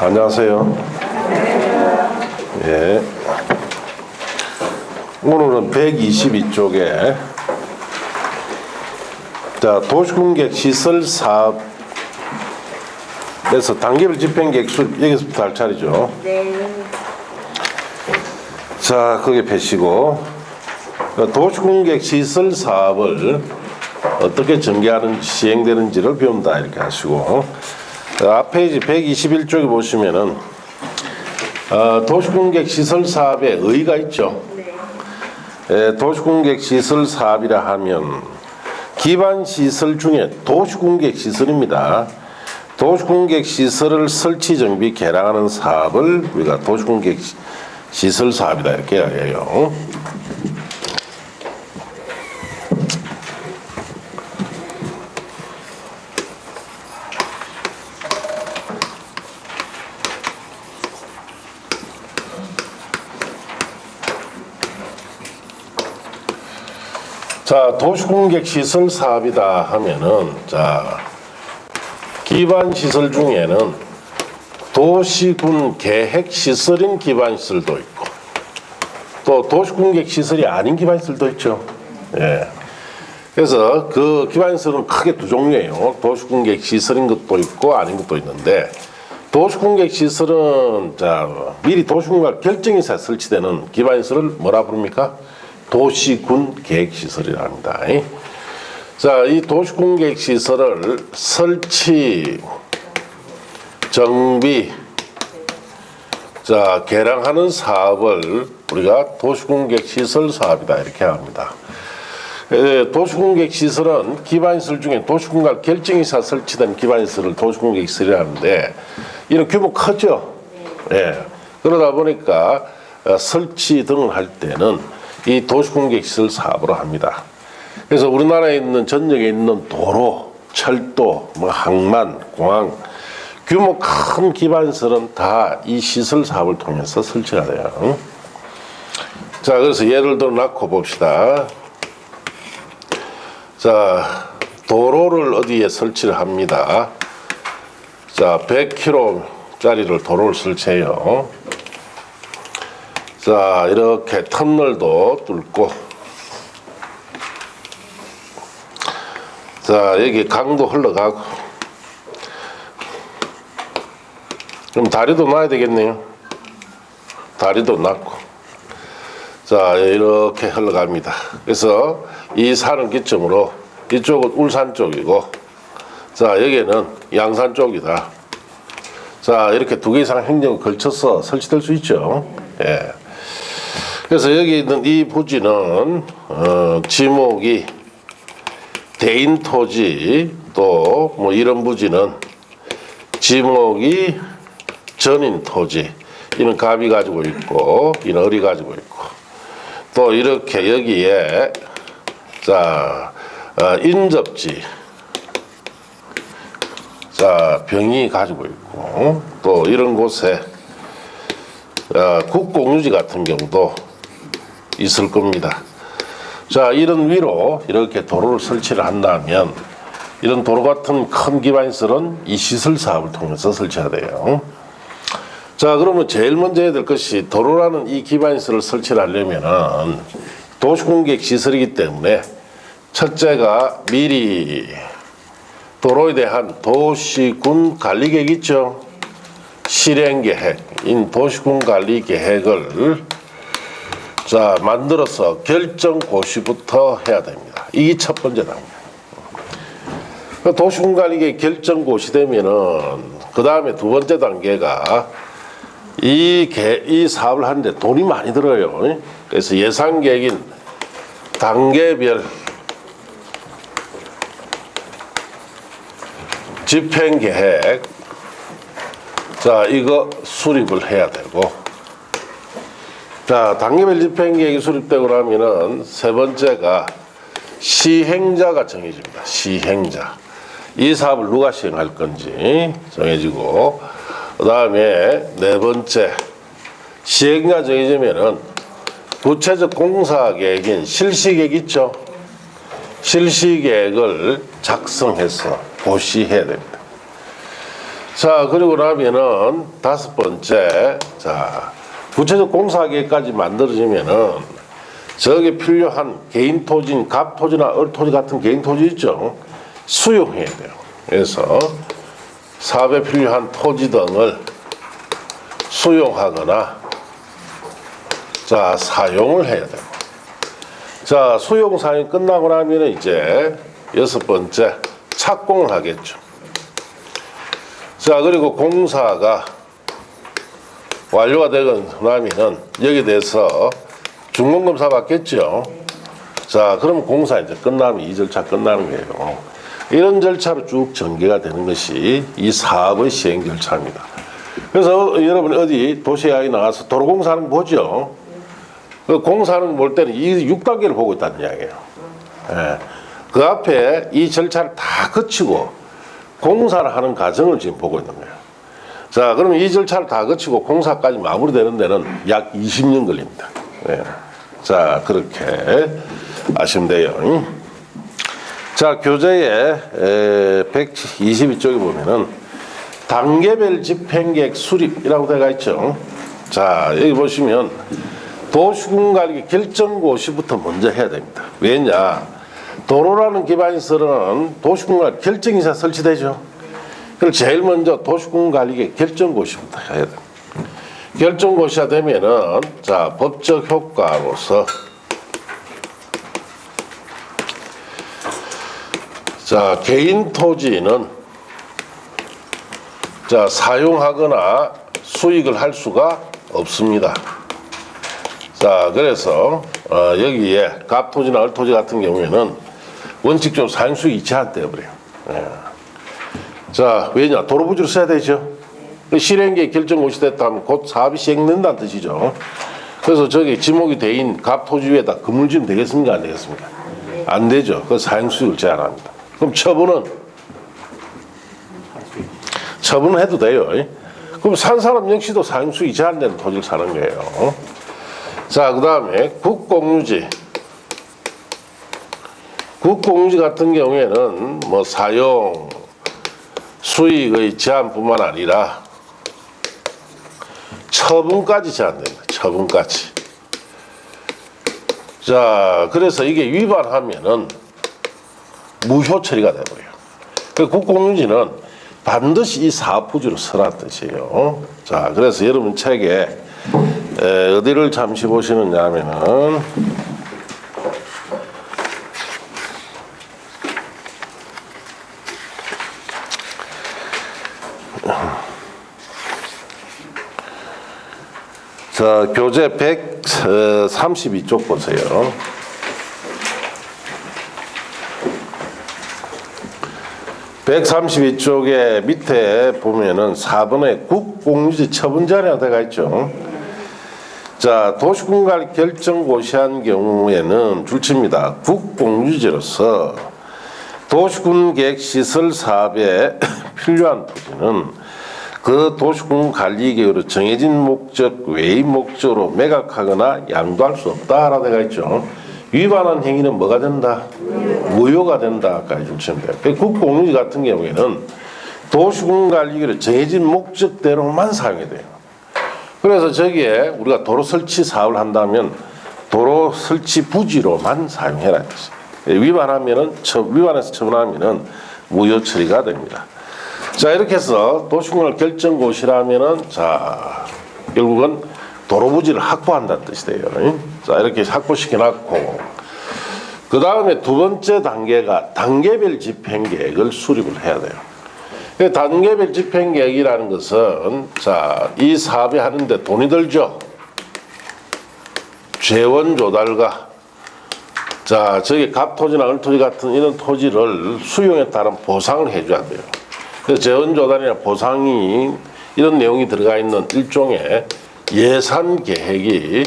안녕하세요. 예. 오늘은 122쪽에 자, 도시공객 시설 사업에서 단계별 집행계획 수 여기서부터 할 차례죠. 네. 자, 거기에 펴시고 도시공객 시설 사업을 어떻게 전개하는 시행되는지를 배운다 이렇게 하시고 앞페이지 121쪽에 보시면은 도시공객 시설 사업에 의의가 있죠. 네. 도시공객 시설 사업이라 하면 기반 시설 중에 도시공객 시설입니다. 도시공객 시설을 설치 정비 개량하는 사업을 우리가 도시공객 시설 사업이다 이렇게 이야기해요. 자, 도시공객 시설 사업이다 하면은 자, 기반 시설 중에는 도시군 계획 시설인 기반 시설도 있고 또 도시공객 시설이 아닌 기반 시설도 있죠. 예. 그래서 그 기반 시설은 크게 두 종류예요. 도시공객 시설인 것도 있고 아닌 것도 있는데 도시공객 시설은 자, 미리 도시공사 결정에서 설치되는 기반 시설을 뭐라 부릅니까? 도시군 계획시설이라 합니다. 자, 이 도시공객 시설을 설치, 정비, 자, 개량하는 사업을 우리가 도시공객 시설 사업이다 이렇게 합니다. 도시공객 시설은 기반시설 중에 도시공사 결정이사 설치된 기반시설을 도시공객 시설이라 하는데 이런 규모 크죠. 예. 그러다 보니까 설치 등을 할 때는 이 도시공객 시설 사업으로 합니다. 그래서 우리나라에 있는 전역에 있는 도로, 철도, 항만, 공항 규모 큰 기반시설은 다 이 시설 사업을 통해서 설치가 돼요. 자, 그래서 예를 들어 놓고 봅시다. 자, 도로를 어디에 설치를 합니다. 자, 100km짜리를 도로를 설치해요. 자, 이렇게 터널도 뚫고 자, 여기 강도 흘러가고 그럼 다리도 놔야 되겠네요. 다리도 놨고 자, 이렇게 흘러갑니다. 그래서 이 산을 기점으로 이쪽은 울산 쪽이고 자, 여기는 양산 쪽이다. 자, 이렇게 두 개 이상 행정을 걸쳐서 설치될 수 있죠. 예. 그래서 여기 있는 이 부지는 지목이 대인 토지 또 뭐 이런 부지는 지목이 전인 토지 이는 갑이 가지고 있고 이는 을이 가지고 있고 또 이렇게 여기에 자 인접지 자 병이 가지고 있고 또 이런 곳에 국공유지 같은 경우도 있을 겁니다. 자, 이런 위로 이렇게 도로를 설치를 한다면 이런 도로 같은 큰 기반시설은 이 시설 사업을 통해서 설치가 돼요. 자, 그러면 제일 먼저 해야 될 것이 도로라는 이 기반시설을 설치를 하려면은 도시공객 시설이기 때문에 첫째가 미리 도로에 대한 도시군 관리계획 있죠. 실행계획인 도시군 관리계획을 자, 만들어서 결정고시부터 해야 됩니다. 이게 첫 번째 단계. 도시군 관리계획 결정고시 되면은 그 다음에 두 번째 단계가 이 사업을 하는데 돈이 많이 들어요. 그래서 예산계획인 단계별 집행계획 자, 이거 수립을 해야 되고 자, 단계별 집행계획이 수립되고 나면은 세 번째가 시행자가 정해집니다. 시행자. 이 사업을 누가 시행할 건지 정해지고 그 다음에 네 번째 시행자 정해지면은 구체적 공사계획인 실시계획 있죠. 실시계획을 작성해서 고시해야 됩니다. 자, 그리고 나면은 다섯 번째, 자, 구체적 공사계획까지 만들어지면은 저게 필요한 개인 토지인 갑토지나 을토지 같은 개인 토지 있죠. 수용해야 돼요. 그래서 사업에 필요한 토지 등을 수용하거나 자, 사용을 해야 되고. 자, 수용 사용이 끝나고 나면 이제 여섯 번째 착공을 하겠죠. 자, 그리고 공사가 완료가 되고 나면은 여기에 대해서 준공검사 받겠죠. 자, 그럼 공사 이제 끝나면 이 절차 끝나는 거예요. 이런 절차로 쭉 전개가 되는 것이 이 사업의 시행 절차입니다. 그래서 여러분 어디 도시에 나가서 도로공사하는 거 보죠. 그 공사하는 거 볼 때는 이 6단계를 보고 있다는 이야기예요. 예. 그 앞에 이 절차를 다 거치고 공사를 하는 과정을 지금 보고 있는 거예요. 자, 그러면 이 절차를 다 거치고 공사까지 마무리되는 데는 약 20년 걸립니다. 예. 자, 그렇게 아시면 돼요. 자, 교재에 122쪽에 보면은 단계별 집행계획 수립이라고 되어 있죠. 자, 여기 보시면 도시군관리 결정고시부터 먼저 해야 됩니다. 왜냐? 도로라는 기반시설은 도시군관리 결정이사 설치되죠. 그래서 제일 먼저 도시군관리계 결정고시부터 해야 됩니다. 결정고시가 되면은 자, 법적 효과로서 자, 개인 토지는 자, 사용하거나 수익을 할 수가 없습니다. 자, 그래서 여기에 갑토지나 을토지 같은 경우에는 원칙적으로 사용수익이 제한되어버려요. 예. 자, 왜냐? 도로부지로 써야 되죠. 실행계획 결정고시 됐다면 곧 사업이 시행된다는 뜻이죠. 그래서 저기 지목이 돼인 갑토지 위에다 건물 지으면 되겠습니까? 안 되겠습니까? 안 되죠. 그 사용수익을 제한합니다. 그럼 처분은 해도 돼요. 그럼 산 사람 역시도 사용수익이 제한되는 토지를 사는 거예요. 자, 그 다음에 국공유지. 국공유지 같은 경우에는 뭐 사용, 수익의 제한뿐만 아니라 처분까지 제한됩니다. 처분까지. 자, 그래서 이게 위반하면은 무효 처리가 되어버려요. 그 국공유지는 반드시 이 사업부지로 서라는 뜻이에요. 자, 그래서 여러분 책에 어디를 잠시 보시느냐 하면은 자, 교재 132쪽 보세요. 132쪽에 밑에 보면은 4번에 국공유지 처분 제한이라고 되어 있죠. 자, 도시군관리 결정고시한 경우에는 줄칩니다. 국공유지로서 도시군계획시설 사업에 필요한 토지는 그 도시군관리계획으로 정해진 목적 외의 목적으로 매각하거나 양도할 수 없다라고 되어 있죠. 위반한 행위는 뭐가 된다? 무효가 된다까지 줄치면 돼요. 국공유지 같은 경우에는 도시군관리계획으로 정해진 목적대로만 사용해야 돼요. 그래서 저기에 우리가 도로 설치 사업을 한다면 도로 설치 부지로만 사용해라. 위반해서 처분하면은 무효 처리가 됩니다. 자, 이렇게 해서 도시군관리 결정고시라면은 자, 결국은 도로 부지를 확보한다는 뜻이 돼요. 자, 이렇게 확보시켜놨고, 그 다음에 두 번째 단계가 단계별 집행계획을 수립을 해야 돼요. 단계별 집행계획이라는 것은 자, 이 사업이 하는데 돈이 들죠. 재원 조달과 자, 저기 갑토지나 을토지 같은 이런 토지를 수용에 따른 보상을 해줘야 돼요. 그래서 재원 조달이나 보상이 이런 내용이 들어가 있는 일종의 예산 계획이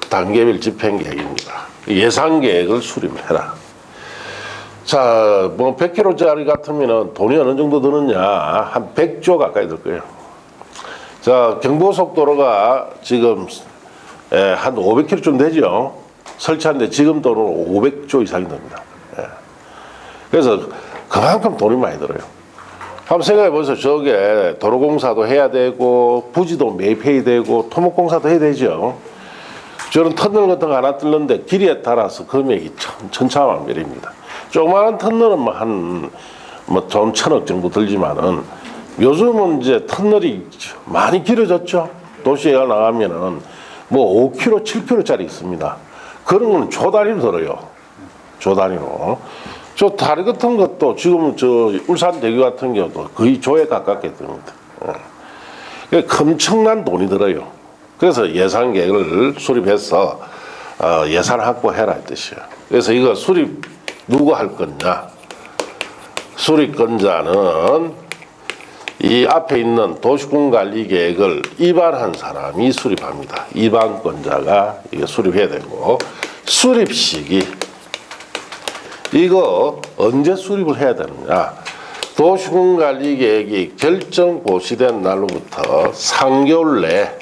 단계별 집행 계획입니다. 예산 계획을 수립을 해라. 자, 뭐 100km짜리 같으면 돈이 어느 정도 드느냐? 한 100조 가까이 들 거예요. 자, 경부고속도로가 지금 한 500km쯤 되죠. 설치하는데 지금 돈으로 500조 이상이 듭니다. 그래서 그만큼 돈이 많이 들어요. 한번 생각해 보세요. 저게 도로공사도 해야 되고 부지도 매입해야 되고 토목공사도 해야 되죠. 저런 터널 같은 거 하나 뚫는데 길이에 따라서 금액이 천차만별입니다. 조그마한 터널은 좀 1,000억 정도 들지만은 요즘은 이제 터널이 많이 길어졌죠. 도시에 나가면은 뭐 5km, 7km짜리 있습니다. 그런 거는 조 단위로 들어요. 조 단위로. 저 다리 같은 것도 지금 저 울산대교 같은 경우도 거의 조에 가깝게 듭니다. 엄청난 돈이 들어요. 그래서 예산 계획을 수립해서 예산 확보해라 이 뜻이에요. 그래서 이거 수립 누가 할 거냐? 수립권자는 이 앞에 있는 도시군관리계획을 입안한 사람이 수립합니다. 입안권자가 이거 수립해야 되고 수립 시기 이거 언제 수립을 해야 되느냐? 도시군관리계획이 결정 고시된 날로부터 3개월 내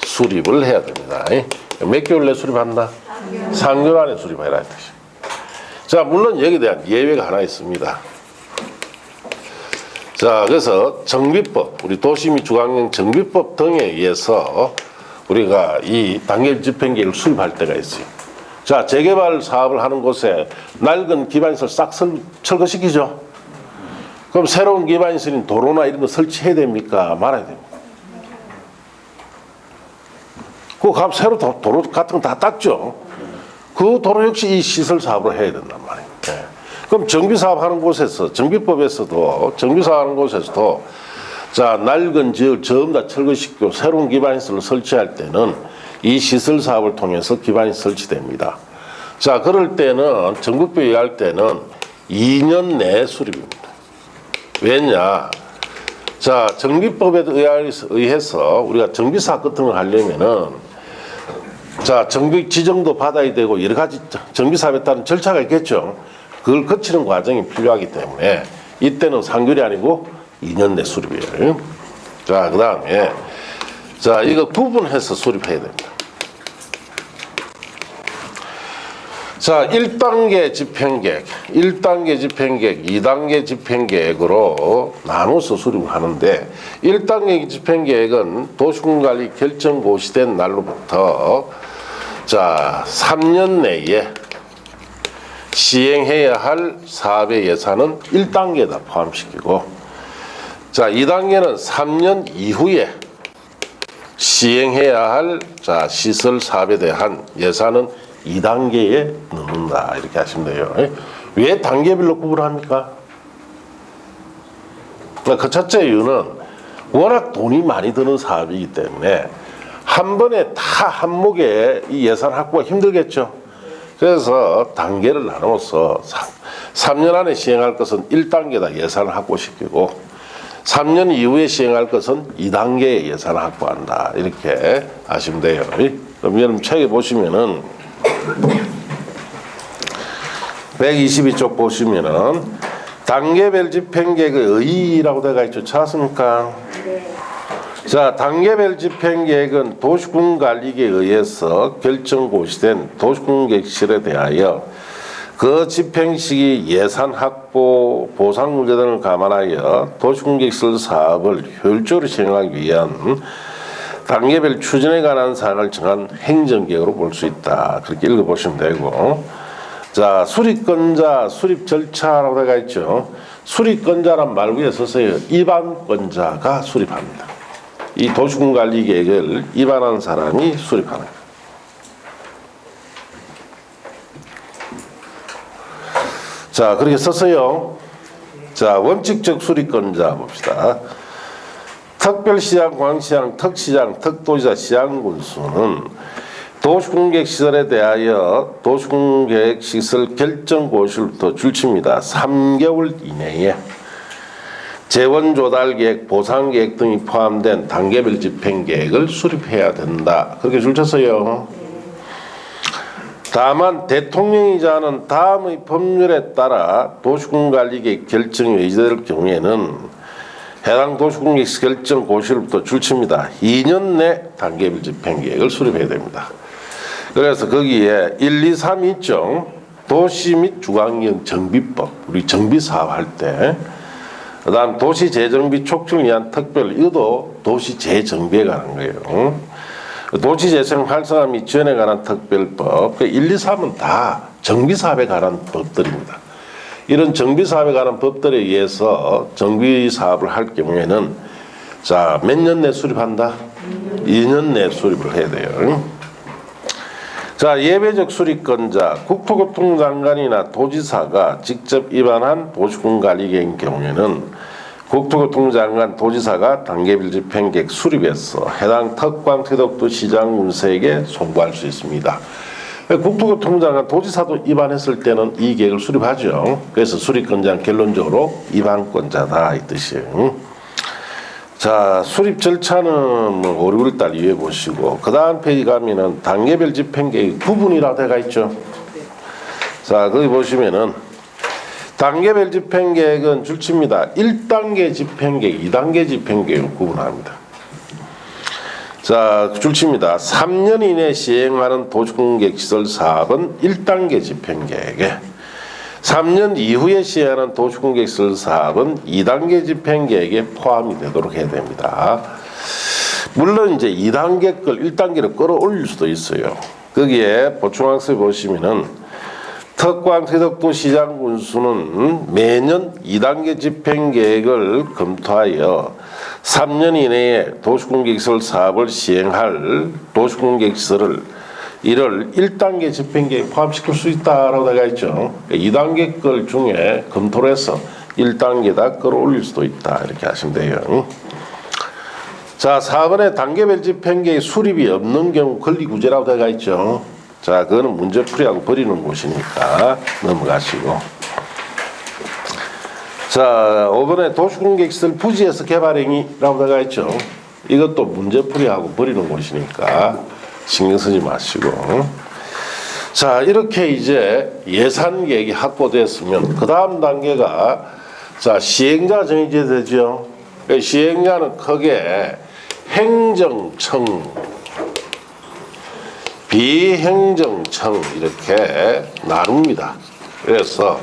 수립을 해야 됩니다. 몇 개월 내 수립한다? 3개월 안에 수립해라. 자, 물론 여기에 대한 예외가 하나 있습니다. 자, 그래서 정비법, 우리 도시 및 주관경 정비법 등에 의해서 우리가 이 단계별 집행계획을 수립할 때가 있어요. 자, 재개발 사업을 하는 곳에 낡은 기반시설 싹 철거시키죠. 그럼 새로운 기반시설인 도로나 이런 거 설치해야 됩니까? 말아야 됩니까? 그 가면 새로 도로 같은 거 다 닦죠. 그 도로 역시 이 시설 사업으로 해야 된단 말이에요. 네. 그럼 정비 사업 하는 곳에서 정비법에서도 정비 사업 하는 곳에서도 자, 낡은 지역을 전부 다 철거시키고 새로운 기반시설을 설치할 때는 이 시설 사업을 통해서 기반이 설치됩니다. 자, 그럴 때는 정부법에 의할 때는 2년 내에 수립입니다. 왜냐? 자, 정비법에 의해서 우리가 정비사업 같은 걸 하려면은 자, 정비 지정도 받아야 되고 여러 가지 정비사업에 따른 절차가 있겠죠. 그걸 거치는 과정이 필요하기 때문에 이때는 3개월이 아니고 2년 내 수립이에요. 자, 그 다음에 자, 이거 구분해서 수립해야 됩니다. 자, 1단계 집행계획, 1단계 집행계획, 2단계 집행계획으로 나눠서 수립을 하는데 1단계 집행계획은 도시군관리 결정 고시된 날로부터 자, 3년 내에 시행해야 할 사업의 예산은 1단계에다 포함시키고 자, 2단계는 3년 이후에 시행해야 할 자, 시설 사업에 대한 예산은 2단계에 넣는다 이렇게 하시면 돼요. 왜 단계별로 구분합니까? 그 첫째 이유는 워낙 돈이 많이 드는 사업이기 때문에 한 번에 다 한목에 이 예산 확보가 힘들겠죠. 그래서 단계를 나눠서 3년 안에 시행할 것은 1단계다 예산을 확보시키고 3년 이후에 시행할 것은 2단계의 예산을 확보한다 이렇게 하시면 돼요. 그럼 여러분 책에 보시면은 122쪽 보시면은 단계별 집행계획의 의의라고 되어 있죠. 찾았습니까? 네. 자, 단계별 집행계획은 도시군관리계에 의해서 결정 고시된 도시군계획실에 대하여 그 집행시기 예산 확보 보상 문제 등을 감안하여 도시군계획실 사업을 효율적으로 시행하기 위한 단계별 추진에 관한 사항을 정한 행정계획으로 볼 수 있다. 그렇게 읽어보시면 되고 자, 수립권자, 수립 절차라고 되어 있죠. 수립권자란 말 위에 서서요. 입안권자가 수립합니다. 이 도시군관리계획을 입안한 사람이 수립하는 거예요. 자, 그렇게 썼어요. 자, 원칙적 수립권자 봅시다. 특별시장, 공항시장, 특시장, 특도지사, 시장군수는 도시군계획시설에 대하여 도시군계획시설 결정고시로부터 줄칩니다. 3개월 이내에 재원조달계획, 보상계획 등이 포함된 단계별 집행계획을 수립해야 된다. 그렇게 줄쳤어요. 다만 대통령이자는 다음의 법률에 따라 도시군관리계획 결정이 외지될 경우에는 해당 도시군계획 결정 고시로부터 줄칩니다. 2년 내 단계별 집행계획을 수립해야 됩니다. 그래서 거기에 1, 2, 3이 있죠. 도시 및 주관경 정비법, 우리 정비사업 할 때 그다음 도시 재정비 촉진을 위한 특별, 이것도 도시 재정비에 관한 거예요. 도시 재생 활성화 및 지원에 관한 특별법, 1, 2, 3은 다 정비 사업에 관한 법들입니다. 이런 정비 사업에 관한 법들에 의해서 정비 사업을 할 경우에는 자, 몇 년 내 수립한다? 2년 내 수립을 해야 돼요. 자, 예외적 수립권자, 국토교통장관이나 도지사가 직접 입안한 도시군관리계획의 경우에는 국토교통장관, 도지사가 단계별 집행계획 수립해서 해당 특광 태덕도 시장 군수에게 송부할 수 있습니다. 국토교통장관, 도지사도 입안했을 때는 이 계획을 수립하죠. 그래서 수립권자는 결론적으로 입안권자다 이 뜻이에요. 자, 수립 절차는 5, 6월달 이후에 보시고 그 다음 페이지 가면은 단계별 집행계획 부분이라고 되어 있죠. 자, 거기 보시면은 단계별 집행계획은 줄칩니다. 1단계 집행계획, 2단계 집행계획을 구분합니다. 자, 줄칩니다. 3년 이내 시행하는 도시공객시설 사업은 1단계 집행계획에, 3년 이후에 시행하는 도시공객시설 사업은 2단계 집행계획에 포함이 되도록 해야 됩니다. 물론 이제 2단계 걸 1단계로 끌어올릴 수도 있어요. 거기에 보충학습 보시면은 특광 태덕도 시장 군수는 매년 2단계 집행계획을 검토하여 3년 이내에 도시공객시설 사업을 시행할 도시공객시설을 이를 1단계 집행계획에 포함시킬 수 있다라고 되어 있죠. 2단계 걸 중에 검토를 해서 1단계다 끌어올릴 수도 있다 이렇게 하시면 돼요. 자, 4번에 단계별 집행계획 수립이 없는 경우 권리구제라고 되어 있죠. 자, 그거는 문제풀이하고 버리는 곳이니까 넘어가시고. 자, 5번에 도시공객시설 부지에서 개발행위라고 되어 있죠. 이것도 문제풀이하고 버리는 곳이니까 신경 쓰지 마시고. 자, 이렇게 이제 예산계획이 확보됐으면 그 다음 단계가 자, 시행자 정해져야 되죠. 시행자는 크게 행정청, 비행정청 이렇게 나눕니다. 그래서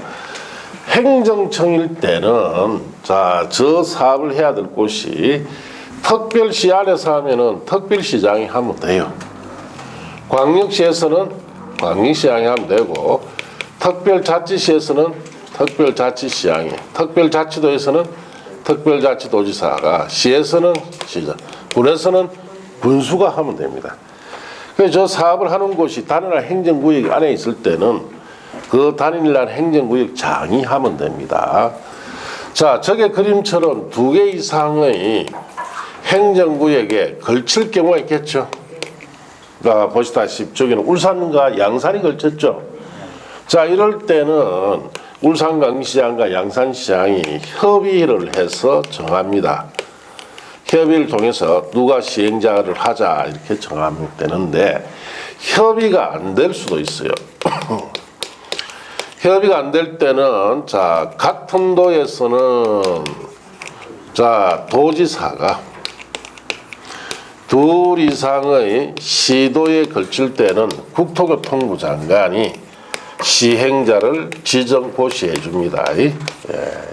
행정청일 때는 자, 저 사업을 해야 될 곳이 특별시 안에서 하면은 특별시장이 하면 돼요. 광역시에서는 광역시장이 하면 되고, 특별자치시에서는 특별자치시장이, 특별자치도에서는 특별자치도지사가, 시에서는 시장, 군에서는 군수가 하면 됩니다. 그래서 저 사업을 하는 곳이 단일한 행정구역 안에 있을 때는 그 단일한 행정구역장이 하면 됩니다. 자, 저게 그림처럼 2개 이상의 행정구역에 걸칠 경우가 있겠죠. 보시다시피 저기는 울산과 양산이 걸쳤죠. 자, 이럴 때는 울산광시장과 양산시장이 협의를 해서 정합니다. 협의를 통해서 누가 시행자를 하자 이렇게 정하면 되는데 협의가 안 될 수도 있어요. 협의가 안 될 때는 자, 같은 도에서는 자, 도지사가 둘 이상의 시도에 걸칠 때는 국토교통부 장관이 시행자를 지정 고시해 줍니다. 예,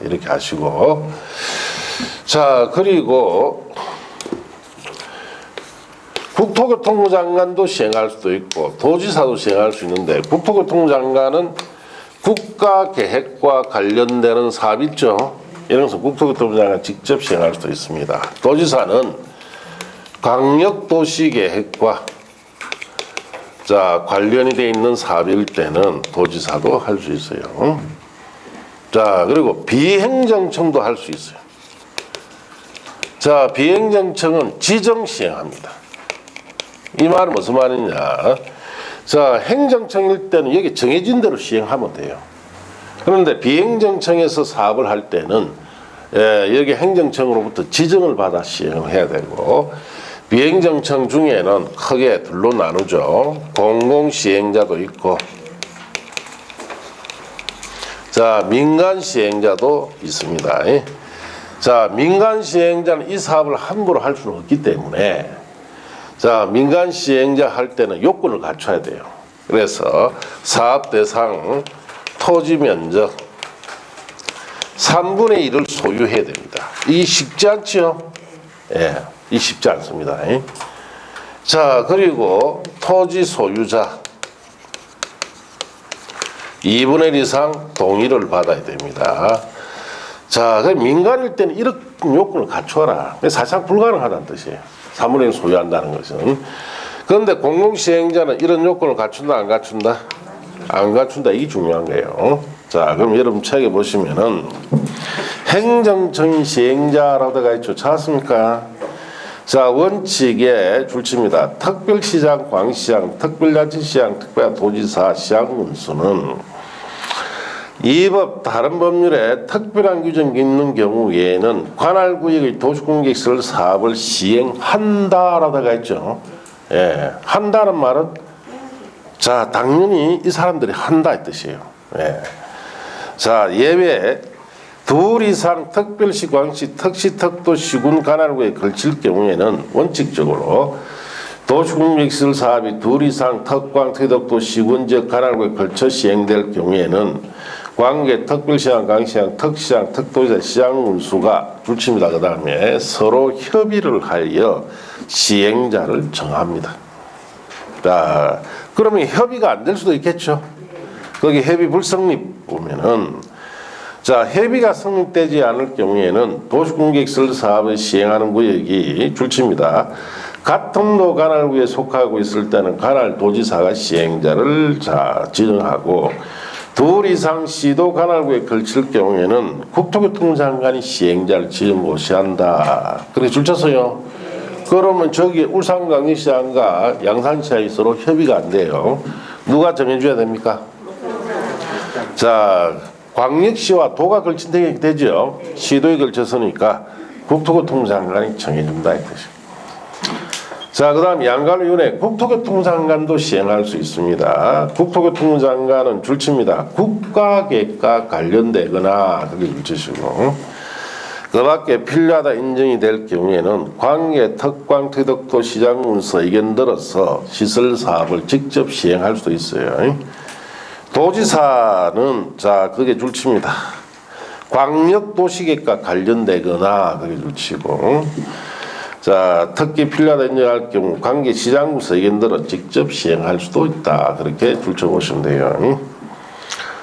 이렇게 하시고. 자, 그리고 국토교통부 장관도 시행할 수도 있고 도지사도 시행할 수 있는데, 국토교통부 장관은 국가계획과 관련되는 사업 있죠. 이런 것은 국토교통부 장관 직접 시행할 수도 있습니다. 도지사는 광역도시계획과 자, 관련이 돼 있는 사업일 때는 도지사도 할 수 있어요. 자, 그리고 비행정청도 할 수 있어요. 자, 비행정청은 지정 시행합니다. 이 말은 무슨 말이냐? 자, 행정청일 때는 여기 정해진 대로 시행하면 돼요. 그런데 비행정청에서 사업을 할 때는 여기 행정청으로부터 지정을 받아 시행을 해야 되고, 비행정청 중에는 크게 둘로 나누죠. 공공시행자도 있고, 자, 민간시행자도 있습니다. 자, 민간시행자는 이 사업을 함부로 할 수는 없기 때문에 자, 민간시행자 할 때는 요건을 갖춰야 돼요. 그래서 사업 대상, 토지 면적, 3분의 1을 소유해야 됩니다. 이 쉽지 않죠? 예, 이 쉽지 않습니다. 자, 그리고 토지 소유자 2분의 1 이상 동의를 받아야 됩니다. 자, 민간일 때는 이런 요건을 갖춰라. 사실상 불가능하다는 뜻이에요. 3분의 1 소유한다는 것은. 그런데 공공시행자는 이런 요건을 갖춘다, 안 갖춘다? 안 갖춘다. 이게 중요한 거예요. 자, 그럼 여러분 책에 보시면은 행정청인 시행자라고 되어 있죠. 찾았습니까? 자, 원칙에 줄칩니다. 특별시장, 광시장, 특별자치시장, 특별도지사, 시장군수는 이 법 다른 법률에 특별한 규정이 있는 경우 외에는 관할구역의 도시공개시설 사업을 시행한다라고 되어 있죠. 예, 한다는 말은 자, 당연히 이 사람들이 한다 이 뜻이에요. 예. 자, 예외 둘 이상 특별시, 광시, 특시, 특도, 시군, 관할구에 걸칠 경우에는 원칙적으로 도시공개시설 사업이 둘 이상 특광, 특도, 시군 지역, 관할구에 걸쳐 시행될 경우에는 관계 특별시장, 광시장, 특시장, 특도지사, 시장군수가 줄칩니다. 그 다음에 서로 협의를 하여 시행자를 정합니다. 자, 그러면 협의가 안 될 수도 있겠죠. 거기 협의 불성립 보면은 자, 협의가 성립되지 않을 경우에는 도시공개시설 사업을 시행하는 구역이 줄칩니다. 같은 도 관할구에 속하고 있을 때는 관할도지사가 시행자를 지정하고 둘 이상 시도 관할구에 걸칠 경우에는 국토교통장관이 시행자를 지정고시한다. 그렇게 줄쳤어요. 그러면 저기 울산광역시장과 양산시장이 서로 협의가 안 돼요. 누가 정해줘야 됩니까? 자, 광역시와 도가 걸친 되죠. 시도에 걸쳤으니까 국토교통장관이 정해준다 이 뜻이에요. 자, 그 다음 양관위원회 국토교통장관도 시행할 수 있습니다. 국토교통장관은 줄칩니다. 국가계획과 관련되거나 그게 줄치시고 그 밖에 필요하다 인정이 될 경우에는 관계 특광 특덕도 시장군수 의견 들어서 시설 사업을 직접 시행할 수도 있어요. 도지사는 자, 그게 줄칩니다. 광역도시계획과 관련되거나 그게 줄치고 자, 특히 필요하다 인정할 경우 관계 시장군수 의견 들어 직접 시행할 수도 있다. 그렇게 줄쳐보시면 돼요.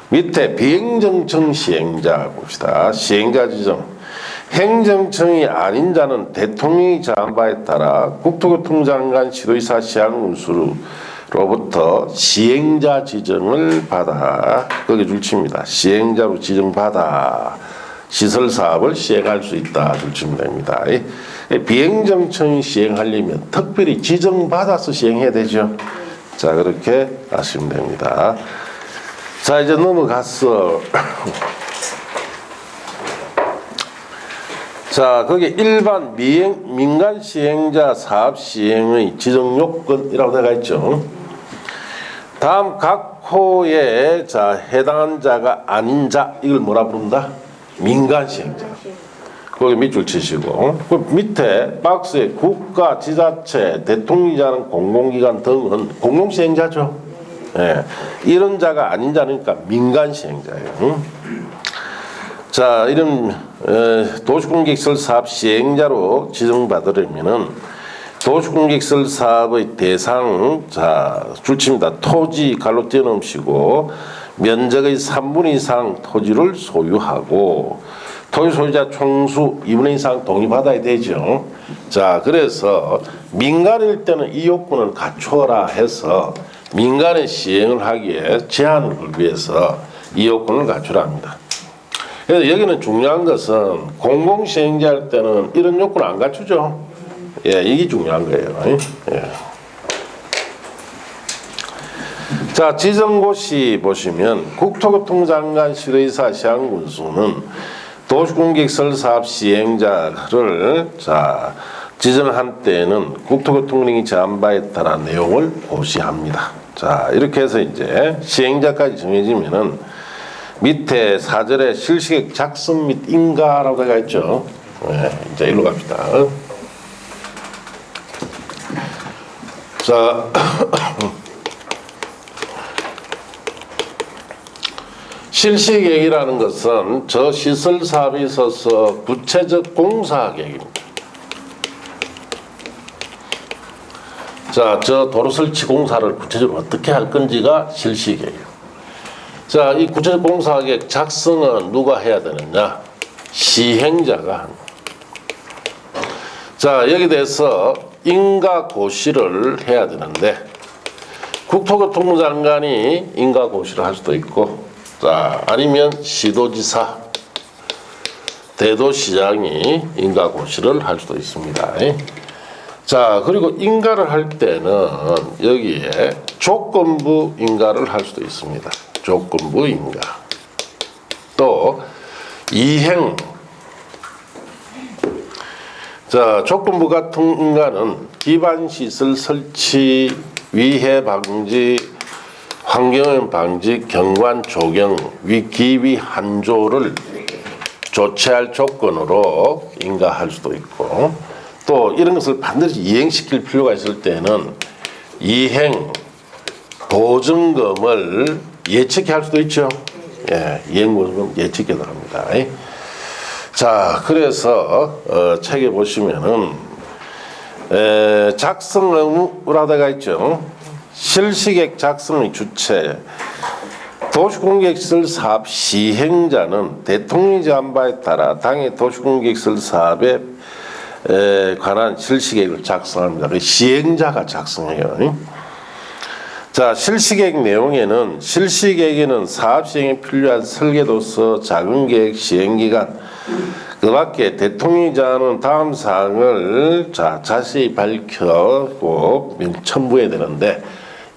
밑에 비행정청 시행자 봅시다. 시행자 지정. 행정청이 아닌 자는 대통령이 정한 바에 따라 국토교통장관, 시도지사, 시장군수로부터 시행자 지정을 받아 거기 줄칩니다. 시행자로 지정받아 시설 사업을 시행할 수 있다 줄치면 됩니다. 비행정청이 시행하려면 특별히 지정받아서 시행해야 되죠. 자, 그렇게 아시면 됩니다. 자, 이제 넘어가서 자, 거기 일반 민간 시행자 사업 시행의 지정 요건이라고 되어 있죠. 다음 각 호에 자, 해당한 자가 아닌 자 이걸 뭐라 부른다? 민간 시행자. 거기 밑줄 치시고 그 밑에 박스에 국가, 지자체, 대통령이라는 공공기관 등은 공공시행자죠. 예, 이런 자가 아닌 자니까 민간 시행자예요. 자, 이런 도시공개시설 사업 시행자로 지정받으려면은 도시공개시설 사업의 대상 자 줄칩니다. 토지 갈로 떼어놓으시고 면적의 3분의 2 이상 토지를 소유하고 토지 소유자 총수 2분의 2 이상 동의받아야 되죠. 자, 그래서 민간일 때는 이 요건을 갖추어라 해서 민간의 시행을 하기에 제한을 걸기 위해서 이 요건을 갖추라 합니다. 그래서 여기는 중요한 것은 공공시행자 할 때는 이런 요건을 안 갖추죠. 예, 이게 중요한 거예요. 예. 자, 지정고시 보시면 국토교통장관, 시도지사, 시장군수는 도시공개시설 사업 시행자를 자 지정한 때에는 국토교통령이 정한 바에 따라 내용을 고시합니다. 자, 이렇게 해서 이제 시행자까지 정해지면은 밑에 4절에 실시계획 작성 및 인가라고 되어 있죠. 네, 이제 일로 갑시다. 자, 실시계획이라는 것은 저 시설 사업에 있어서 구체적 공사 계획입니다. 자, 저 도로 설치 공사를 구체적으로 어떻게 할 건지가 실시계획이에요. 자, 이 구체적 공사 계획 작성은 누가 해야 되느냐? 시행자가 합니다. 자, 여기 대해서 인가고시를 해야 되는데 국토교통부 장관이 인가고시를 할 수도 있고, 자, 아니면 시도지사, 대도시장이 인가고시를 할 수도 있습니다. 자, 그리고 인가를 할 때는 여기에 조건부 인가를 할 수도 있습니다. 조건부 인가. 또 이행. 자, 조건부 같은 인가는 기반시설 설치, 위해 방지, 환경오염 방지, 경관 조경, 기위 한조를 조치할 조건으로 인가할 수도 있고, 또 이런 것을 반드시 이행시킬 필요가 있을 때는 이행 보증금을 예측할 수도 있죠. 예, 이행 보증금 예측에 들어갑니다. 자, 그래서 책에 보시면은 작성 의무라고 되어 있죠. 실시계획 작성의 주체, 도시공개시설 사업 시행자는 대통령이 제한 바에 따라 당의 도시공개시설 사업에 관한 실시계획을 작성합니다. 그 시행자가 작성해요. 자, 실시계획 내용에는 실시계획에는 사업 시행에 필요한 설계도서, 자금계획, 시행기간, 그 밖에 대통령이 제안하는 다음 사항을 자세히 밝혀고 첨부해야 되는데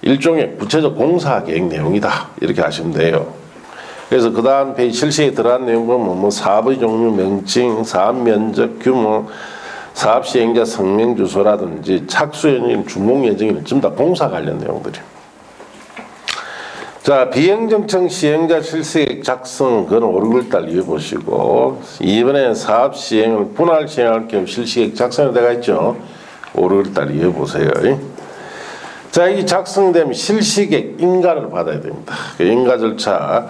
일종의 구체적 공사계획 내용이다, 이렇게 하시면 돼요. 그래서 그 다음 페이지 실시에 들어간 내용은 뭐 사업의 종류, 명칭, 사업 면적, 규모, 사업 시행자 성명 주소라든지 착수 연일, 준공 예정일 전부 다 공사 관련 내용들이에요. 자, 비행정청 시행자 실시계획 작성, 그건 5, 6월달 이어보시고, 이번에 사업 시행을 분할 시행할 경우 실시계획 작성이 되어 있죠. 5, 6월달 이어보세요. 자, 이 작성되면 실시계획 인가를 받아야 됩니다. 그 인가 절차,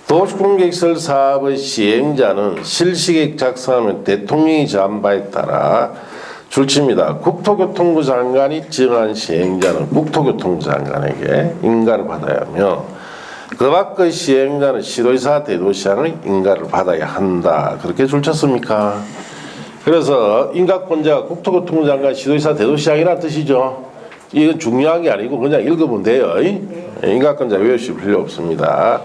도시공개시설 사업의 시행자는 실시계획 작성하면 대통령이 제한 바에 따라 줄칩니다. 국토교통부 장관이 지정한 시행자는 국토교통부 장관에게 인가를 받아야 하며 그 밖의 시행자는 시도지사, 대도시장의 인가를 받아야 한다. 그렇게 줄쳤습니까? 그래서 인가권자가 국토교통부 장관, 시도지사, 대도시장이라는 뜻이죠. 이건 중요한 게 아니고 그냥 읽으면 돼요. 인가권자 외우실 필요 없습니다.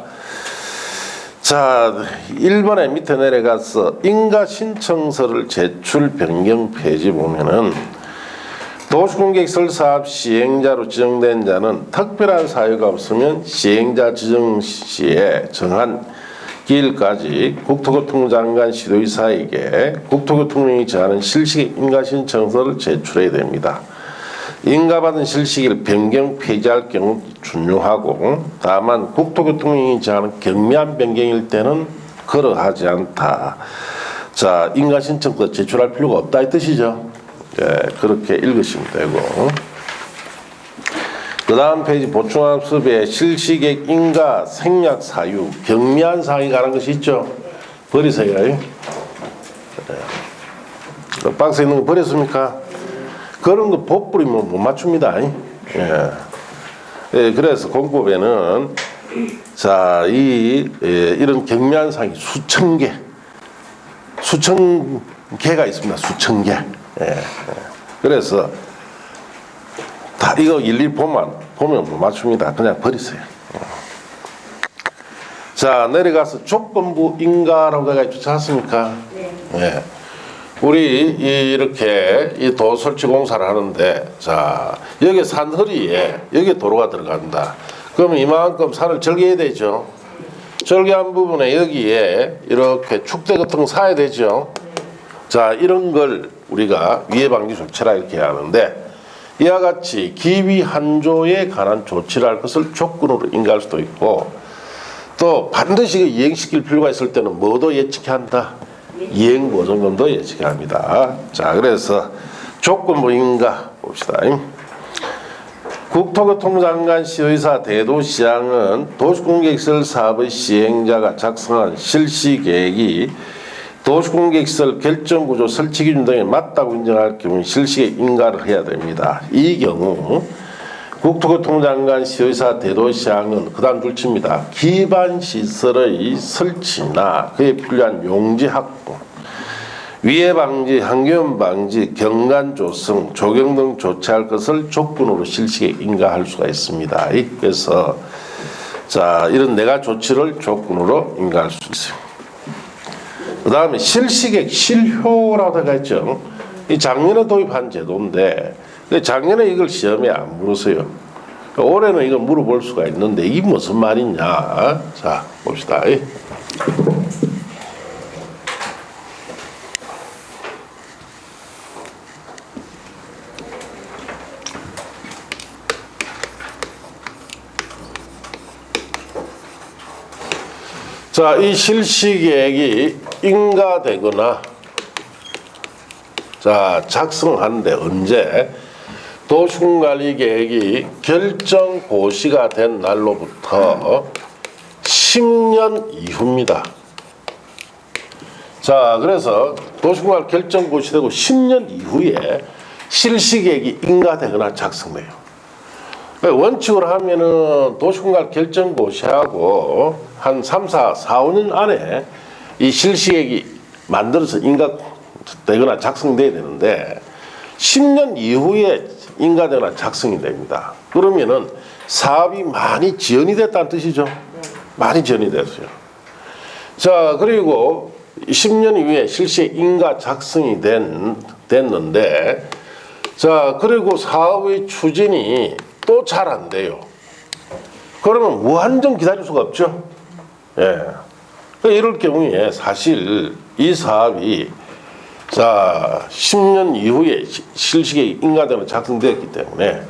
자, 1번에 밑에 내려가서 인가 신청서를 제출 변경 폐지 보면은 도시공개시설 사업 시행자로 지정된 자는 특별한 사유가 없으면 시행자 지정 시에 정한 기일까지 국토교통부 장관, 시도지사에게 국토교통령이 정하는 실시계획 인가 신청서를 제출해야 됩니다. 인가받은 실시기를 변경 폐지할 경우 준용하고, 다만 국토교통령이 정하는 경미한 변경일 때는 그러하지 않다. 자, 인가 신청서 제출할 필요가 없다 이 뜻이죠. 예, 그렇게 읽으시면 되고, 그 다음 페이지 보충학습에 실시계획 인가 생략 사유, 경미한 사항이 가는 것이 있죠. 버리세요. 예. 박스에 있는 거 버렸습니까? 그런 거 못 뿌리면 못 맞춥니다. 예. 예, 그래서 공법에는 자, 이런 경미한 사항이 수천 개가 있습니다. 수천 개. 예. 그래서 다 이거 일일이 보면 못 맞춥니다. 그냥 버리세요. 자, 내려가서 조건부 인가라고 내가 주셨습니까? 네. 예. 우리 이렇게 이 도로 설치 공사를 하는데, 자, 여기 산허리에 여기 도로가 들어간다. 그러면 이만큼 산을 절개해야 되죠. 절개한 부분에 여기에 이렇게 축대 같은 거 사야 되죠. 자, 이런 걸 우리가 위해 방지 조치라 이렇게 하는데, 이와 같이 기위 한조에 관한 조치를 할 것을 조건으로 인가할 수도 있고, 또 반드시 이행시킬 필요가 있을 때는 뭐도 예측해야 한다. 이행보증금도 예측해야 합니다. 자, 그래서 조건부 인가 봅시다. 국토교통부 장관 시의사 대도시장은 도시공개시설 사업의 시행자가 작성한 실시계획이 도시공개시설 결정구조 설치 기준 등에 맞다고 인정할 경우 실시에 인가를 해야 됩니다. 이 경우 국토교통부 장관 시의사 대도시장은 그 다음 줄칩니다. 기반시설의 설치나 그에 필요한 용지 확보, 위해 방지, 환기오염 방지, 경관 조성, 조경 등 조치할 것을 조건으로 실시에 인가할 수가 있습니다. 그래서 자 이런 네가 조치를 조건으로 인가할 수 있어요. 그 다음에 실시계획 실효라고 되어 있죠. 이 작년에 도입한 제도인데 작년에 이걸 시험에 안 물었어요. 올해는 이걸 물어볼 수가 있는데 이게 무슨 말이냐. 자 봅시다. 자, 이 실시계획이 인가되거나 자 작성하는데 언제? 도시군관리계획이 결정 고시가 된 날로부터 10년 이후입니다. 자, 그래서 도시군관 결정 고시되고 10년 이후에 실시계획이 인가되거나 작성돼요. 원칙으로 하면은 도시군관 결정 고시하고 한 3, 4, 5년 안에 이 실시계획이 만들어서 인가되거나 작성돼야 되는데 10년 이후에 인가되거나 작성이 됩니다. 그러면은 사업이 많이 지연이 됐다는 뜻이죠. 많이 지연이 됐어요. 자, 그리고 10년 이후에 실시에 인가 작성이 됐는데 자, 그리고 사업의 추진이 또 잘 안 돼요. 그러면 무한정 기다릴 수가 없죠. 예. 이럴 경우에 사실 이 사업이 자 10년 이후에 실시계획이 인가되면 작성되었기 때문에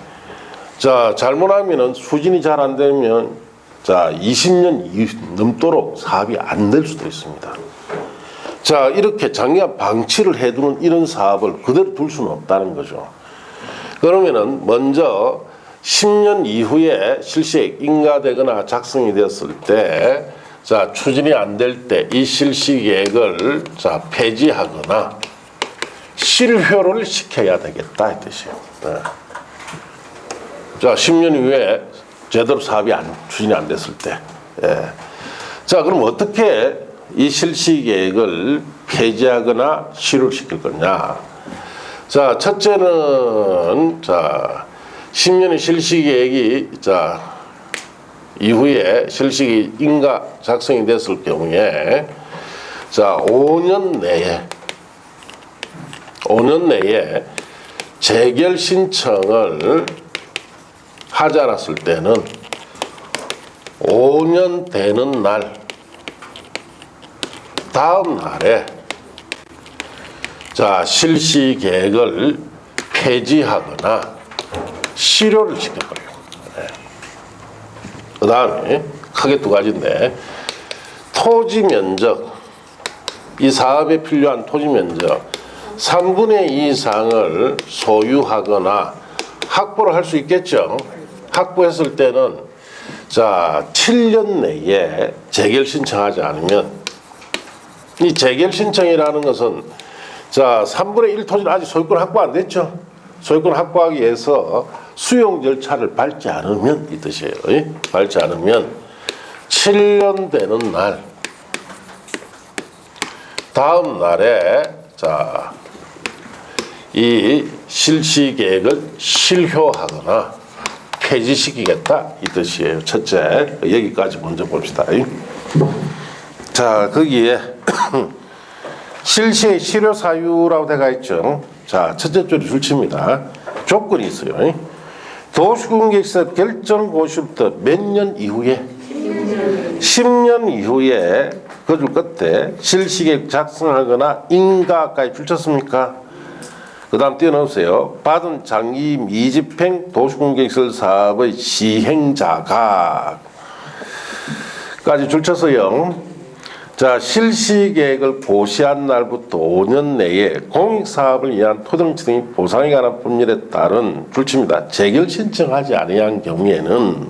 자 잘못하면은 추진이 잘 안 되면 자 20년 넘도록 사업이 안 될 수도 있습니다. 자 이렇게 장기간 방치를 해두는 이런 사업을 그대로 둘 수는 없다는 거죠. 그러면은 먼저 10년 이후에 실시에 인가되거나 작성이 되었을 때 자 추진이 안 될 때 이 실시계획을 자 폐지하거나 실효를 시켜야 되겠다 이 뜻이에요. 네. 자 10년 이후에 제대로 사업이 추진이 안 됐을 때 자 그럼 어떻게 이 실시계획을 폐지하거나 실효시킬 거냐. 자 첫째는 자 10년의 실시계획이 자 이후에 실시기 인가 작성이 됐을 경우에 자 5년 내에 재결 신청을 하지 않았을 때는 5년 되는 날 다음 날에 자 실시 계획을 폐지하거나 실효를 시켜버려요. 네. 그 다음에 크게 두 가지인데 토지 면적, 이 사업에 필요한 토지 면적 3분의 2 이상을 소유하거나 확보를 할 수 있겠죠. 확보했을 때는 자 7년 내에 재결 신청하지 않으면, 이 재결 신청이라는 것은 자 3분의 1 토지는 아직 소유권 확보 안 됐죠. 소유권 확보하기 위해서 수용 절차를 밟지 않으면 이 뜻이에요. 밟지 않으면 7년 되는 날 다음 날에 자 이 실시 계획을 실효하거나 폐지시키겠다 이 뜻이에요. 첫째, 여기까지 먼저 봅시다. 자, 거기에 실시의 실효 사유라고 되어 있죠. 자, 첫째 줄이 줄칩니다. 조건이 있어요. 도시공개시설 결정 고시부터 몇 년 이후에 10년 이후에 그 줄 끝에 실시계획 작성하거나 인가까지 줄쳤습니까? 그 다음 띄워넣으세요. 받은 장기 미집행 도시공개시설 사업의 시행자가 까지 줄쳤어요. 자, 실시계획을 고시한 날부터 5년 내에 공익사업을 위한 토정치 등의 보상에 관한 법률에 따른 줄칩니다. 재결 신청하지 아니한 경우에는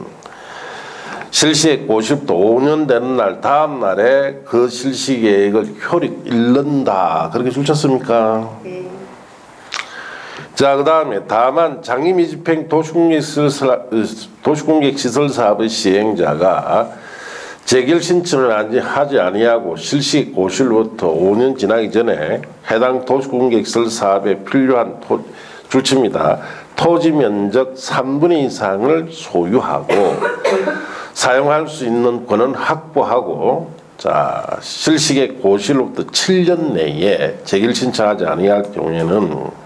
실시계획 고시부터 5년 되는 날 다음 날에 그 실시계획을 효력 잃는다. 그렇게 줄쳤습니까? 자, 그 다음에 다만 장기미집행 도시공객시설 사업의 시행자가 재결 신청을 하지 아니하고 실시 고시로부터 5년 지나기 전에 해당 도시공객시설 사업에 필요한 줄칩니다. 토지 면적 3분의 2 이상을 소유하고 사용할 수 있는 권은 확보하고, 자, 실시계획 고시로부터 7년 내에 재결 신청하지 아니할 경우에는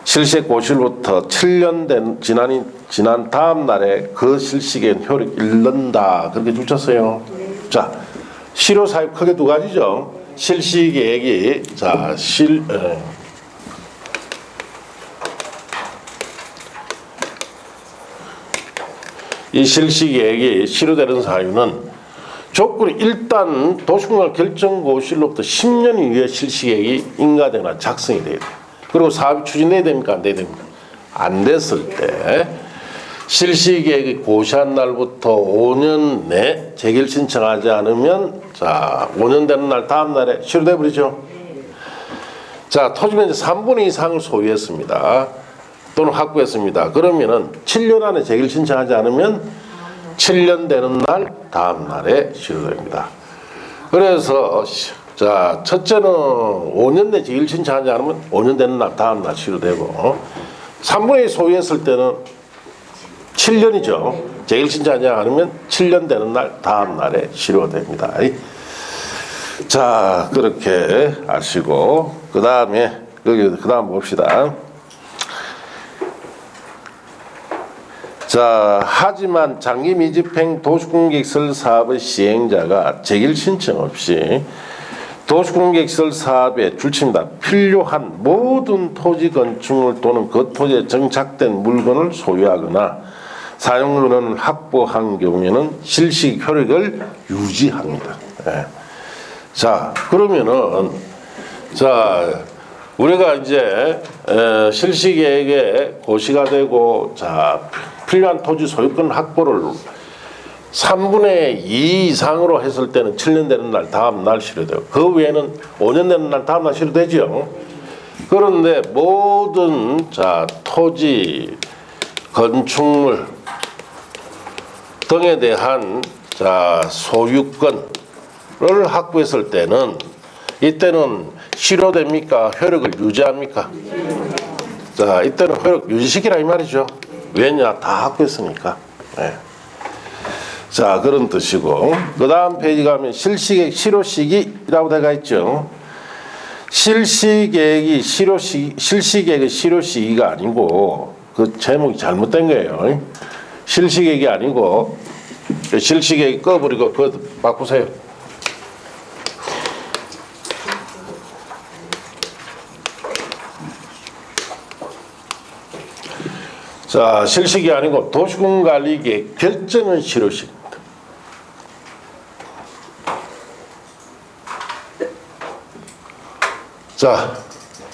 실시계획 고시로부터 7년 지난 다음 날에 그 실시계획 효력 잃는다. 그렇게 줄쳤어요. 자, 실효 사유 크게 두 가지죠. 실시계획이 이 실시계획이 실효되는 사유는 조건이 일단 도시공사 결정고시로부터 10년 이후에 실시계획이 인가되거나 작성이 돼야 돼요. 그리고 사업이 추진돼야 됩니까? 안 돼야 됩니까? 안 됐을 때 실시계획이 고시한 날부터 5년 내 재결 신청하지 않으면, 자, 5년 되는 날 다음 날에 실효돼 버리죠. 자, 토지면적 3분의 2 이상을 소유했습니다. 또는 확보했습니다. 그러면은 7년 안에 재결 신청하지 않으면 7년 되는 날 다음 날에 실효됩니다. 그래서 자, 첫째는 5년 내 재결 신청하지 않으면 5년 되는 날 다음 날 실효되고, 3분의 2 소유했을 때는 7년이죠. 재결 신청하지 않으면 7년 되는 날 다음 날에 실효됩니다. 자, 그렇게 아시고, 그 다음 봅시다. 자, 하지만 장기미집행 도시공객시설 사업의 시행자가 재결 신청 없이 도시공객시설 사업에 줄칩니다. 필요한 모든 토지 건축물 또는 그 토지에 정착된 물건을 소유하거나 사용권을 확보한 경우에는 실시 효력을 유지합니다. 예. 자, 그러면은, 자, 우리가 이제 실시계획에 고시가 되고, 자, 필요한 토지 소유권 확보를 3분의 2 이상으로 했을 때는 7년 되는 날 다음 날 실효되고, 그 외에는 5년 되는 날 다음 날 실효되죠. 그런데 모든, 자, 토지, 건축물 등에 대한, 자, 소유권을 확보했을 때는, 이때는 실효됩니까? 효력을 유지합니까? 자, 이때는 효력 유지시키라 이 말이죠. 왜냐? 다 확보했으니까. 네. 자, 그런 뜻이고, 그 다음 페이지 가면 실시계획 실효시기라고 되어 있죠. 실시계획의 실효시기가 아니고, 그 제목이 잘못된 거예요. 실시계획이 아니고, 실시계획 꺼버리고 그거 바꾸세요. 자, 실시기 아니고 도시공관리계획 결정은 실효시기입니다. 자,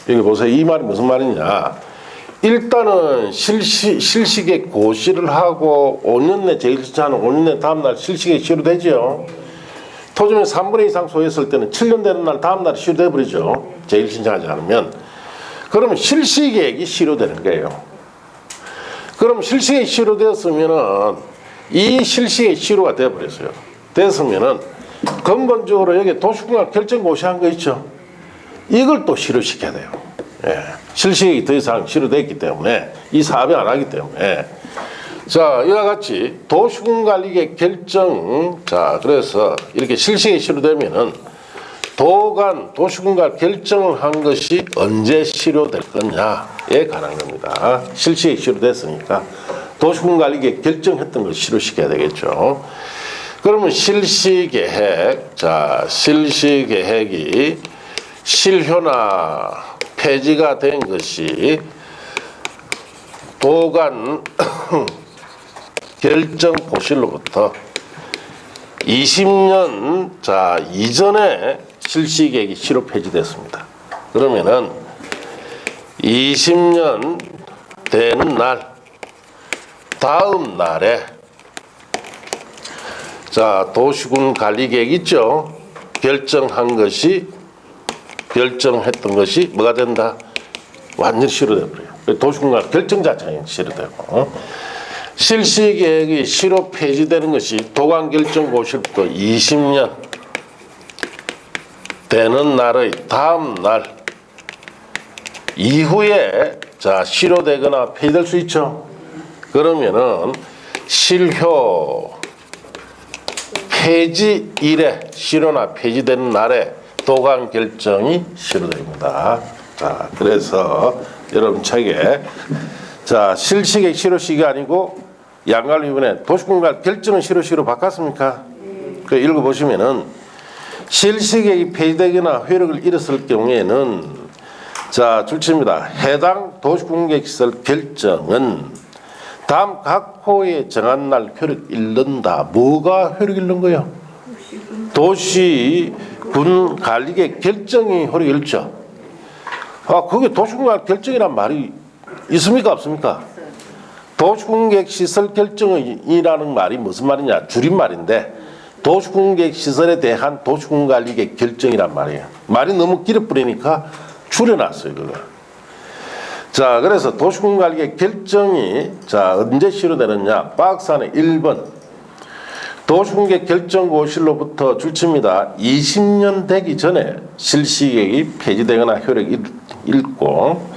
여기 보세요. 이 말이 무슨 말이냐. 일단은 실시계획 고시를 하고 5년 내 재결 신청하는 5년 내 다음 날 실시계획 실효되죠. 토지면 3분의 2 이상 소유했을 때는 7년 되는 날 다음 날 실효돼 버리죠. 재결 신청하지 않으면. 그러면 실시계획이 실효되는 거예요. 그럼 실시계획 실효되었으면은 이 실시계획 실효가 되어버렸어요. 됐으면은 근본적으로 여기 도시공사 결정 고시한 거 있죠. 이걸 또 실효시켜야 돼요. 예. 실시계획이 더 이상 실효됐기 때문에 이 사업이 안 하기 때문에, 자, 이와 같이 도시공관리계획 결정, 자, 그래서 이렇게 실시계획 실효되면은 도시공관 결정을 한 것이 언제 실효될 거냐에 관한 겁니다. 실시계획 실효됐으니까 도시공관리계획 결정했던 걸 실효시켜야 되겠죠. 그러면 실시계획, 자, 실시계획이 실효나 폐지가 된 것이 도관 결정 고시로부터 20년 자 이전에 실시계획이 시로 폐지됐습니다. 그러면은 20년 되는 날 다음 날에 자 도시군 관리계획 있죠. 결정했던 것이 뭐가 된다? 완전히 시로 돼버려요. 도시군 결정 자체가 시로 되고 실시계획이 시로 폐지되는 것이 도관결정고시로부터 20년 되는 날의 다음 날 이후에 자 시로 되거나 폐지될 수 있죠. 그러면은 실효 폐지일에 시로나 폐지되는 날에 도관결정이 시로됩니다. 자 그래서 여러분 책에 자 실시계획 시로시가 아니고 양갈 이번에 도시군관 결정은 시로 바꿨습니까? 그 읽어보시면은 실시계획이 폐지되거나 효력을 잃었을 경우에는 자 줄칩니다. 해당 도시군계획시설 결정은 다음 각 호에 정한 날 효력 잃는다. 뭐가 효력 잃는 거예요? 도시군 관리계획 결정이 효력 잃죠. 아 그게 도시군관 결정이란 말이 있습니까 없습니까? 도시군계획시설 결정이라는 말이 무슨 말이냐 줄임말인데 도시군계획시설에 대한 도시군관리계획 결정이란 말이에요. 말이 너무 길어버리니까 줄여놨어요 그거. 자 그래서 도시군관리계획 결정이 자 언제 시로되느냐 박스 안에 1번 도시군계획 결정고시로부터 줄칩니다. 20년 되기 전에 실시계획이 폐지되거나 효력이 잃고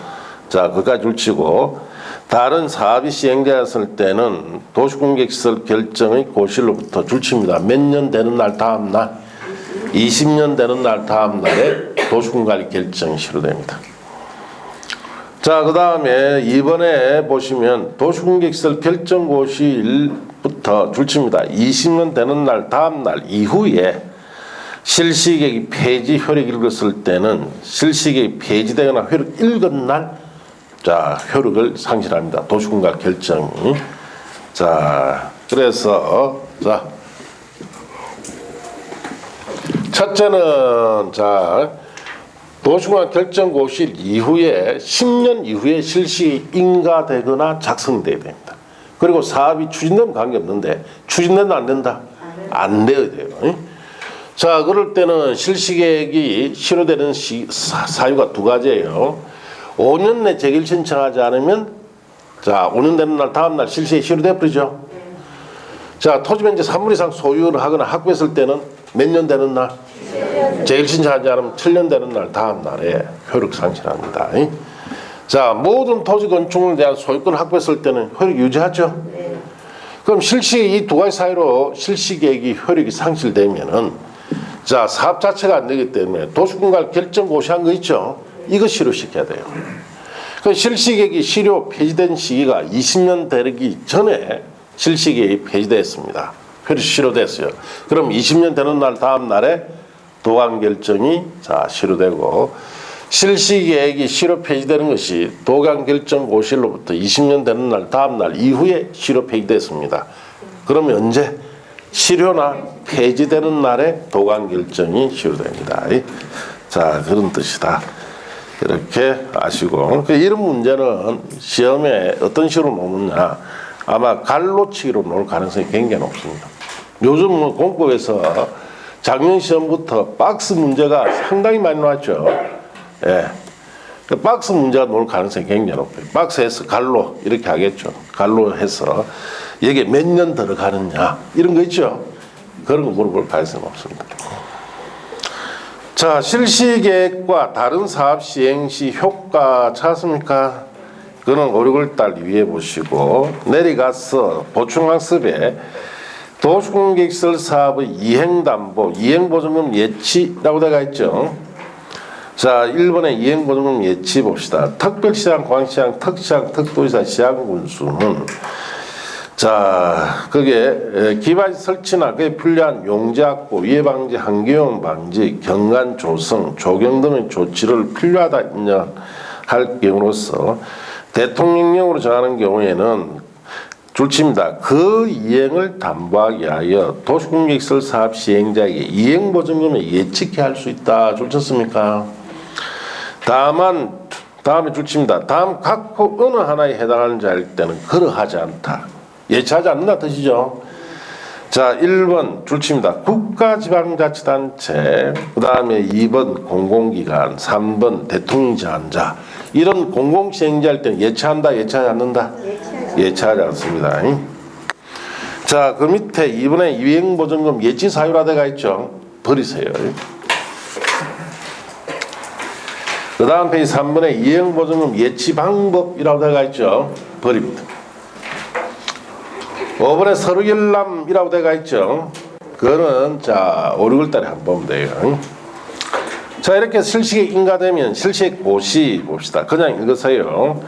자 그까지 줄치고 다른 사업이 시행되었을 때는 도시군계획시설 결정의 고시로부터 줄칩니다. 몇 년 되는 날 다음 날 20년 되는 날 다음 날에 도시군관리 결정이 시로됩니다. 자 그 다음에 이번에 보시면 도시군계획시설 결정고시일부터 줄칩니다. 20년 되는 날 다음 날 이후에 실시계획이 폐지 효력 읽었을 때는 실시계획이 폐지되거나 효력 읽은 날 자 효력을 상실합니다. 도시군관 결정이. 자 그래서 자 첫째는 자 도시군관 결정고시 이후에 10년 이후에 실시 인가되거나 작성돼야 됩니다. 그리고 사업이 추진되면 관계없는데 추진된다 안 된다? 안 돼야 돼요. 자 그럴 때는 실시계획이 시로되는 사유가 두 가지예요. 5년 내 재개를 신청하지 않으면 자 5년 되는 날 다음 날 실시계획이 시로돼 버리죠. 자 토지면적 3분 이상 소유를 하거나 확보했을 때는 몇 년 되는 날? 재개를 신청하지 않으면 7년 되는 날 다음 날에 효력 상실합니다. 자 모든 토지 건축물에 대한 소유권을 확보했을 때는 효력 유지하죠. 그럼 실시계획 이 두 가지 사유로 실시계획이 효력이 상실되면은 자 사업 자체가 안 되기 때문에 도시군관 결정 고시한 거 있죠. 이거 시로시켜야 돼요. 그 실시계획이 시료 폐지된 시기가 20년 되기 전에 실시계획이 폐지됐습니다. 시로됐어요. 그럼 20년 되는 날 다음 날에 도관 결정이 자 시로되고 실시계획이 시로 폐지되는 것이 도관 결정 고시로부터 20년 되는 날 다음 날 이후에 시로 폐지됐습니다. 그러면 언제? 시료나 폐지되는 날에 도관 결정이 시로됩니다. 자 그런 뜻이다. 이렇게 아시고 이런 문제는 시험에 어떤 식으로 놓느냐 아마 갈로치기로 놓을 가능성이 굉장히 높습니다. 요즘 공법에서 작년 시험부터 박스 문제가 상당히 많이 나왔죠. 예. 박스 문제가 놓을 가능성이 굉장히 높아요. 박스에서 갈로 이렇게 하겠죠. 갈로 해서 여기에 몇 년 들어가느냐 이런 거 있죠. 그런 거 물어볼 가능성이 없습니다. 자, 실시계획과 다른 사업 시행 시 효과 찾습니까? 그거는 5, 6월달 위에 보시고 내려가서 보충학습에 도시군계획시설 사업의 이행담보, 이행보증금 예치라고 되어 있죠. 자, 1번의 이행보증금 예치 봅시다. 특별시장, 광시장, 특시장, 특도지사, 시장군수는 자, 그게 기반 설치나 그에 필요한 용지 확보, 위해 방지, 환기오염 방지, 경관 조성, 조경 등의 조치를 필요하다 인정할 경우로서 대통령령으로 정하는 경우에는 줄칩니다. 그 이행을 담보하기 위하여 도시공개시설 사업 시행자에게 이행보증금을 예측해 할 수 있다. 줄쳤습니까? 다음에 줄칩니다. 다음 각호 어느 하나에 해당하는지 알 때는 그러하지 않다. 예치하지 않는다 뜻이죠. 자, 1번 줄칩니다. 국가지방자치단체, 그 다음에 2번 공공기관, 3번 대통령 제한자. 이런 공공시행자일 때는 예치한다, 예치하지 않는다? 예치하지 않습니다. 자, 그 밑에 2번에 이행보증금 예치사유라되가 있죠. 버리세요. 그 다음 페이지 3번에 이행보증금 예치방법이라고 되어 있죠. 버립니다. 5번에 서류열람이라고 되어 있죠. 그거는 자 5, 6월달에 한번 보면 돼요. 자, 이렇게 실시에 인가되면 실시의 고시 봅시다. 그냥 읽으세요.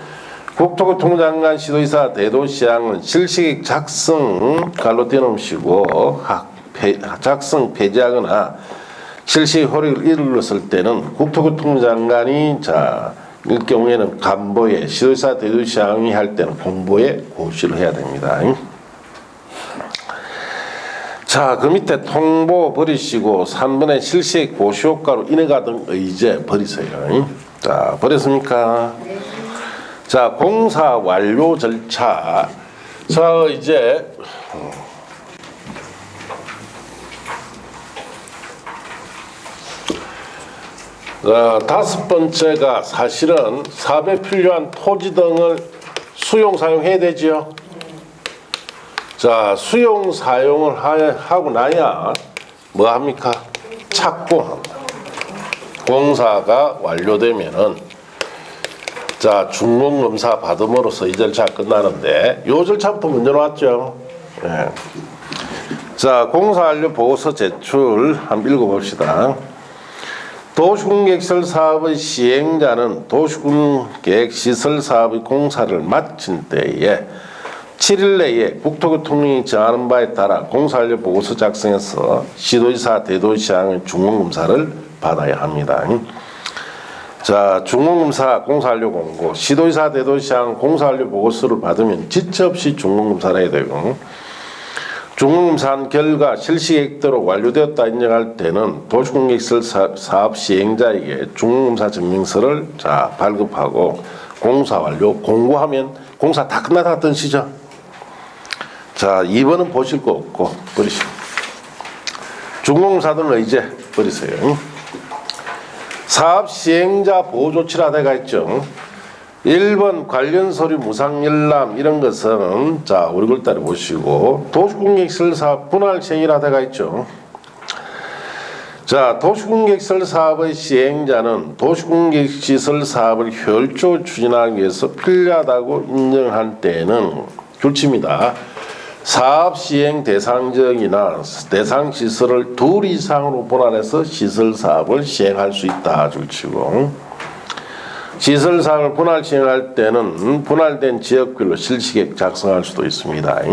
국토교통장관 시도의사 대도시장은 실시계획 작성 갈로 떼놓으시고 작성 폐지하거나 실시 효력을 잃었을 때는 국토교통장관이 이 경우에는 간보에 시도의사 대도시장이 할 때는 공보에 고시를 해야 됩니다. 자, 그 밑에 통보 버리시고 3번에 실시의 고시효과로 인해가던 의제 버리세요. 자, 버렸습니까? 자, 공사 완료 절차. 자, 이제 다섯 번째가 사실은 사업에 필요한 토지 등을 수용 사용해야 되지요. 자, 수용 사용을 하고 나야 뭐 합니까? 착공합니다. 공사가 완료되면은 자, 준공검사 받음으로써 이 절차 끝나는데 요 절차부터 먼저 나왔죠. 예. 자, 공사 완료 보고서 제출 한번 읽어봅시다. 도시군계획시설 사업의 시행자는 도시군계획시설 사업의 공사를 마친 때에 7일 내에 국토교통령이 정하는 바에 따라 공사완료 보고서 작성해서 시도지사 대도시장의 준공검사를 받아야 합니다. 자, 준공검사 공사완료 공고, 시도지사 대도시장 공사완료 보고서를 받으면 지체 없이 준공검사를 해야 되고, 준공검사한 결과 실시계획대로 완료되었다 인정할 때는 도시공개시설 사업 시행자에게 준공검사 증명서를 발급하고 공사 완료 공고하면 공사 다 끝나다 뜻이죠. 자, 2번은 보실 거 없고 버리시고 준공검사 등 의제 버리세요. 사업 시행자 보호 조치라 되어 있죠. 1번 관련 서류 무상 열람 이런 것은 자, 우리 글 따라 보시고 도시공개시설 사업 분할 시행이라 되어 있죠. 자, 도시공개시설 사업의 시행자는 도시공개시설 사업을 효율적으로 추진하기 위해서 필요하다고 인정할 때는 줄칩니다. 사업 시행 대상지역이나 대상 시설을 둘 이상으로 분할해서 시설 사업을 시행할 수 있다 줄치고, 시설 사업을 분할 시행할 때는 분할된 지역별로 실시계획 작성할 수도 있습니다.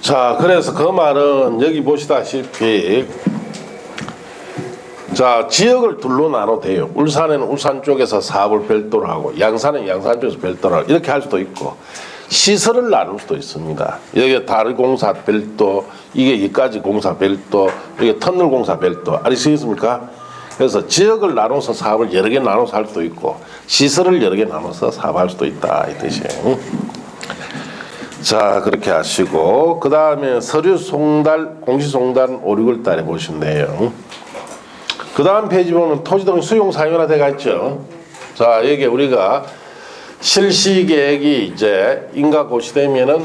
자, 그래서 그 말은 여기 보시다시피 자, 지역을 둘로 나눠도 돼요. 울산에는 울산 쪽에서 사업을 별도로 하고 양산은 양산 쪽에서 별도로 하고 이렇게 할 수도 있고, 시설을 나눌 수도 있습니다. 여기 다리공사 별도, 이게 이까지 공사 별도, 이게 터널 공사 별도, 아시겠습니까? 그래서 지역을 나눠서 사업을 여러 개 나눠서 할 수도 있고 시설을 여러 개 나눠서 사업할 수도 있다 이 뜻이에요. 자, 그렇게 하시고 그 다음에 서류 송달, 공시 송달 5, 6월 달에 보시면 돼요. 그 다음 페이지 보면 토지 등 수용 사유가 되어 있죠. 자, 여기 우리가 실시계획이 이제 인가 고시되면은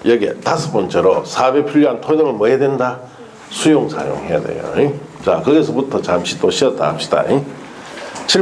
여기 다섯 번째로 사업에 필요한 토지 등을 뭐 해야 된다? 수용 사용해야 돼요. 자, 거기서부터 잠시 또 쉬었다 합시다.